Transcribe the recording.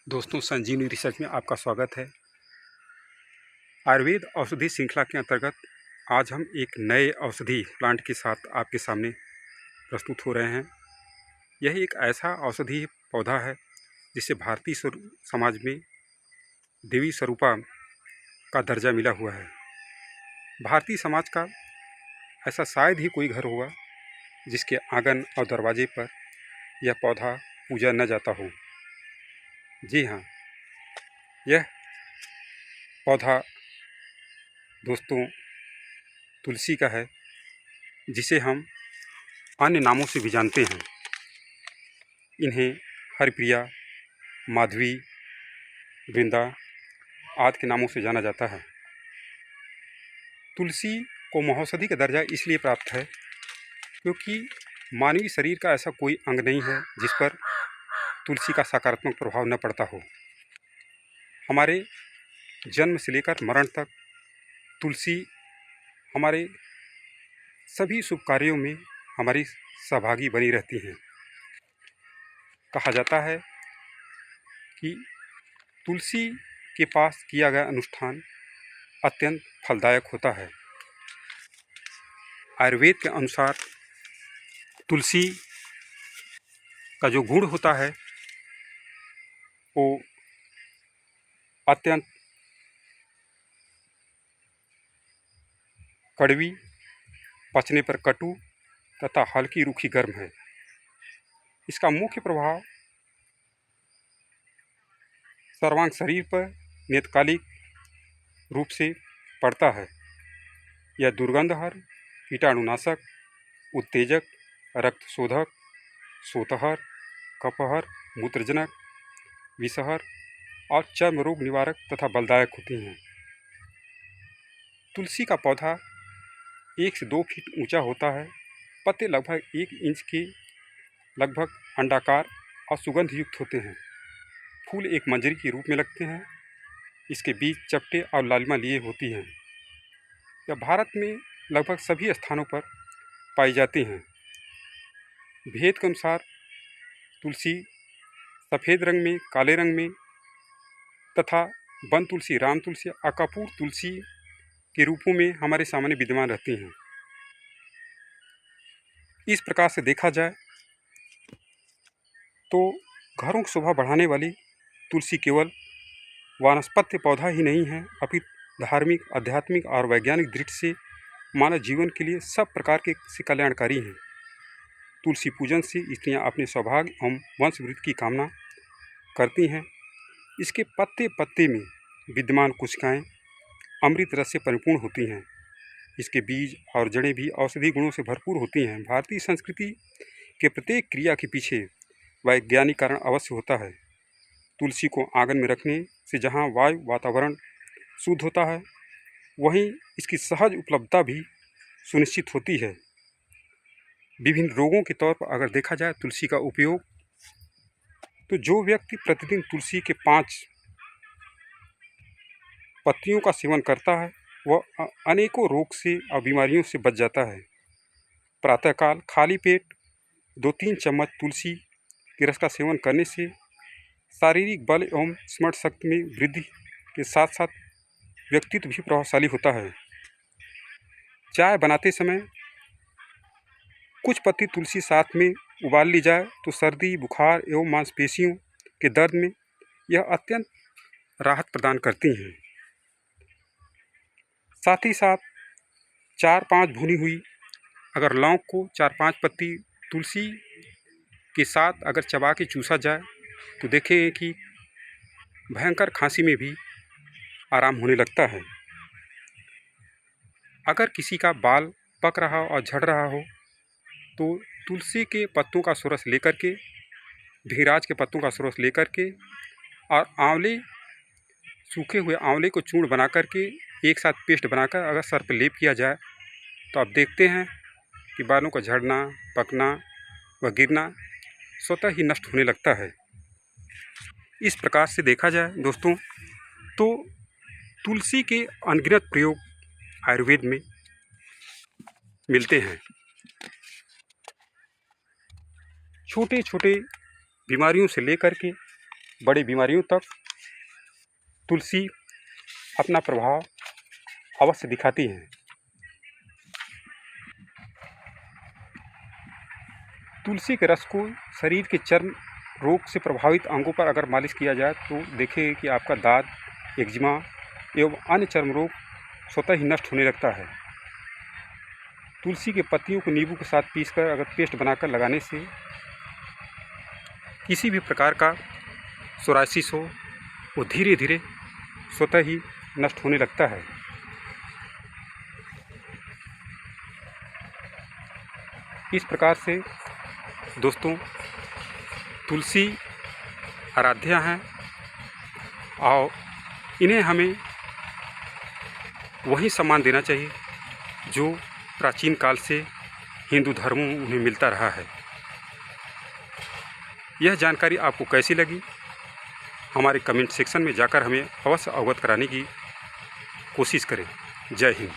दोस्तों, संजीवनी रिसर्च में आपका स्वागत है। आयुर्वेद औषधि श्रृंखला के अंतर्गत आज हम एक नए औषधि प्लांट के साथ आपके सामने प्रस्तुत हो रहे हैं। यह एक ऐसा औषधि पौधा है जिसे भारतीय समाज में देवी स्वरूपा का दर्जा मिला हुआ है। भारतीय समाज का ऐसा शायद ही कोई घर होगा जिसके आंगन और दरवाजे पर यह पौधा पूजा न जाता हो। जी हाँ, यह पौधा दोस्तों तुलसी का है, जिसे हम अन्य नामों से भी जानते हैं। इन्हें हरिप्रिया, माधवी, वृंदा आदि के नामों से जाना जाता है। तुलसी को महौषधि का दर्जा इसलिए प्राप्त है क्योंकि मानवीय शरीर का ऐसा कोई अंग नहीं है जिस पर तुलसी का सकारात्मक प्रभाव न पड़ता हो। हमारे जन्म से लेकर मरण तक तुलसी हमारे सभी शुभ कार्यों में हमारी सहभागी बनी रहती हैं। कहा जाता है कि तुलसी के पास किया गया अनुष्ठान अत्यंत फलदायक होता है। आयुर्वेद के अनुसार तुलसी का जो गुण होता है वो अत्यंत कड़वी, पचने पर कटु तथा हल्की रूखी गर्म है। इसका मुख्य प्रभाव सर्वांग शरीर पर नियतकालिक रूप से पड़ता है। यह दुर्गंधहर, कीटाणुनाशक, उत्तेजक, रक्तशोधक, सोतहर, कफहर, मूत्रजनक, विषहर और चर्म रोग निवारक तथा बलदायक होती हैं। तुलसी का पौधा 1 से 2 फीट ऊंचा होता है। पत्ते लगभग 1 इंच के लगभग अंडाकार और सुगंध युक्त होते हैं। फूल एक मंजरी के रूप में लगते हैं। इसके बीज चपटे और लालिमा लिए होती हैं। यह भारत में लगभग सभी स्थानों पर पाई जाती हैं। भेद के अनुसार तुलसी सफ़ेद रंग में, काले रंग में तथा वन तुलसी, राम तुलसी और कपूर तुलसी के रूपों में हमारे सामने विद्यमान रहती हैं। इस प्रकार से देखा जाए तो घरों की शोभा बढ़ाने वाली तुलसी केवल वानस्पत्य पौधा ही नहीं है, अपितु धार्मिक, आध्यात्मिक और वैज्ञानिक दृष्टि से मानव जीवन के लिए सब प्रकार के से कल्याणकारी हैं। तुलसी पूजन से स्त्रियां अपने सौभाग्य एवं वंश वृद्धि की कामना करती हैं। इसके पत्ते पत्ते में विद्यमान कोशिकाएं अमृत रस से परिपूर्ण होती हैं। इसके बीज और जड़ें भी औषधि गुणों से भरपूर होती हैं। भारतीय संस्कृति के प्रत्येक क्रिया के पीछे वैज्ञानिक कारण अवश्य होता है। तुलसी को आंगन में रखने से जहाँ वायु वातावरण शुद्ध होता है, वहीं इसकी सहज उपलब्धता भी सुनिश्चित होती है। विभिन्न रोगों के तौर पर अगर देखा जाए तुलसी का उपयोग, तो जो व्यक्ति प्रतिदिन तुलसी के 5 पत्तियों का सेवन करता है वह अनेकों रोग से और बीमारियों से बच जाता है। प्रातःकाल खाली पेट 2-3 चम्मच तुलसी के रस का सेवन करने से शारीरिक बल एवं स्मरण शक्ति में वृद्धि के साथ साथ व्यक्तित्व भी प्रभावशाली होता है। चाय बनाते समय कुछ पत्ती तुलसी साथ में उबाल ली जाए तो सर्दी, बुखार एवं मांसपेशियों के दर्द में यह अत्यंत राहत प्रदान करती हैं। साथ ही साथ 4-5 भुनी हुई अगर लौंग को 4-5 पत्ती तुलसी के साथ अगर चबा के चूसा जाए तो देखें कि भयंकर खांसी में भी आराम होने लगता है। अगर किसी का बाल पक रहा और झड़ रहा हो तो तुलसी के पत्तों का रस लेकर के, भृंगराज के पत्तों का रस लेकर के और आंवले, सूखे हुए आंवले को चूर्ण बना करके एक साथ पेस्ट बनाकर अगर सर पर लेप किया जाए तो आप देखते हैं कि बालों का झड़ना, पकना व गिरना स्वतः ही नष्ट होने लगता है। इस प्रकार से देखा जाए दोस्तों तो तुलसी के अनगिनत प्रयोग आयुर्वेद में मिलते हैं। छोटे छोटे बीमारियों से लेकर के बड़ी बीमारियों तक तुलसी अपना प्रभाव अवश्य दिखाती है। तुलसी के रस को शरीर के चर्म रोग से प्रभावित अंगों पर अगर मालिश किया जाए तो देखिए कि आपका दाद, एक्जिमा एवं अन्य चर्म रोग स्वतः ही नष्ट होने लगता है। तुलसी के पत्तियों को नींबू के साथ पीसकर अगर पेस्ट बनाकर लगाने से किसी भी प्रकार का सोराइसिस हो वो धीरे धीरे स्वतः ही नष्ट होने लगता है। इस प्रकार से दोस्तों तुलसी आराध्या हैं और इन्हें हमें वही सम्मान देना चाहिए जो प्राचीन काल से हिंदू धर्मों में उन्हें मिलता रहा है। यह जानकारी आपको कैसी लगी हमारे कमेंट सेक्शन में जाकर हमें अवश्य अवगत कराने की कोशिश करें। जय हिंद।